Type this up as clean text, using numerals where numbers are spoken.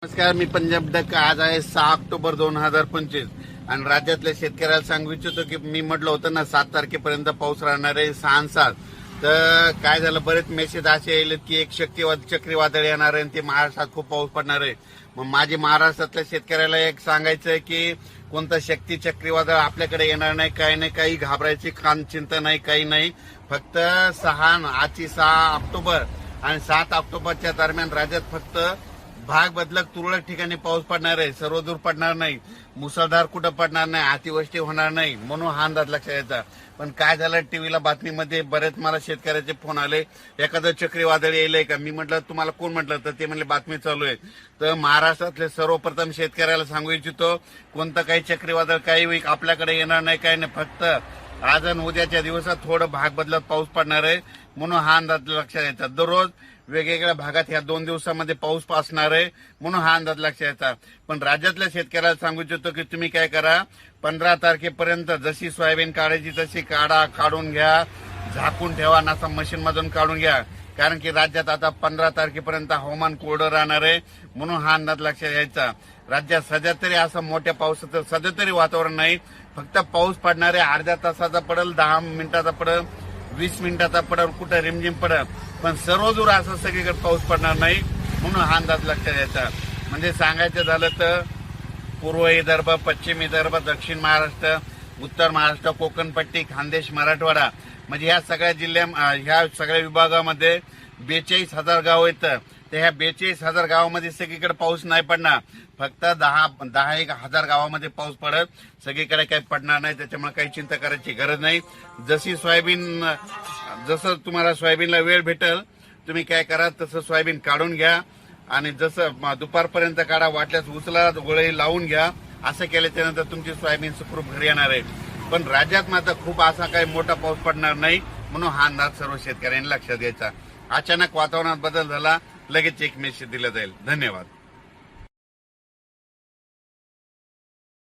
नमस्कार, मी पंजाब डक. आज आहे 6 ऑक्टोबर 2025 आणि राज्यातल्या शेतकऱ्याला सांगू इच्छितो की मी म्हटलं होतं ना 7 तारखेपर्यंत पाऊस राहणार आहे 6 आणि 7. तर काय झालं, बरेच मेसेज असे येईल की एक चक्रीवादळ येणार आहे आणि ते महाराष्ट्रात खूप पाऊस पडणार आहे. मग माझी महाराष्ट्रातल्या शेतकऱ्याला एक सांगायचं आहे की कोणतं शक्ती चक्रीवादळ आपल्याकडे येणार नाही, काही नाही, काही घाबरायची चिंता नाही, काही नाही. फक्त आजची 6 ऑक्टोबर आणि 7 ऑक्टोबरच्या दरम्यान राज्यात फक्त भाग बदलक तुरळक ठिकाणी पाऊस पडणार आहे, सर्वदूर पडणार नाही, मुसळधार कुठं पडणार नाही, अतिवृष्टी होणार नाही, म्हणून हा अंदाज लक्षात यायचा. पण काय झालं, टीव्हीला बातमीमध्ये बरेच मला शेतकऱ्याचे फोन आले, एखादं चक्रीवादळ येईल का. मी म्हटलं तुम्हाला कोण म्हटलं, तर ते म्हणले बातमी चालू आहे. तर महाराष्ट्रातले सर्वप्रथम शेतकऱ्याला सांगू इच्छितो, कोणतं काही चक्रीवादळ काही आपल्याकडे येणार नाही, काही नाही. फक्त आज आणि उद्याच्या दिवसात थोडं भाग बदलत पाऊस पडणार आहे, म्हणून हा अंदाज लक्षात यायचा. दररोज वेगवेगळ्या भागात ह्या 2 दिवसामध्ये पाऊस असणार आहे, म्हणून हा अंदाज लक्षात यायचा. पण राज्यातल्या शेतकऱ्याला सांगू इच्छितो की तुम्ही काय करा, 15 तारखेपर्यंत जशी सोयाबीन काढायची तशी काढून घ्या, झाकून ठेवा, नसा मशीनमधून काढून घ्या. कारण की राज्यात आता 15 तारखेपर्यंत हवामान कोरडं राहणार आहे, म्हणून हा अंदाज लक्षात यायचा. राज्यात सध्या तरी असं मोठ्या पावसाचं सध्या तरी वातावरण नाही. फक्त पाऊस पडणार आहे, अर्ध्या तासाचा पडेल, 10 मिनिटाचा पडेल, 20 मिनिटाचा पडेल, कुठं रिमझिम पडेल, पण सर्वदूर असं सगळीकडे पाऊस पडणार नाही, म्हणून हा अंदाज लक्षात यायचा. म्हणजे सांगायचं झालं तर पूर्व विदर्भ, पश्चिम विदर्भ, दक्षिण महाराष्ट्र, उत्तर महाराष्ट्र, कोकणपट्टी, खानदेश, मराठवाडा, म्हणजे ह्या सगळ्या ह्या सगळ्या विभागामध्ये 42,000 गाव आहेत. तर ह्या 42,000 गावामध्ये सगळीकडे पाऊस नाही पडणार, फक्त 10,000 गावामध्ये पाऊस पडत, सगळीकडे काही पडणार नाही. त्याच्यामुळे काही चिंता करायची गरज नाही. जसं तुम्हाला सोयाबीनला वेळ भेटेल तुम्ही काय करा, तसं सोयाबीन काढून घ्या आणि जसं दुपारपर्यंत काढा, वाटल्यास उचला, गोळी लावून घ्या. असं केल्याच्या नंतर तुमची सोयाबीन सुखरूप घरी येणार आहे. पण राज्यात मात्र खूप असा काही मोठा पाऊस पडणार नाही, म्हणून हा अंदाज सर्व शेतकऱ्यांनी लक्षात घ्यायचा. अचानक वातावरणात बदल झाला, लगेच एक मेसेज दिला जाईल. धन्यवाद.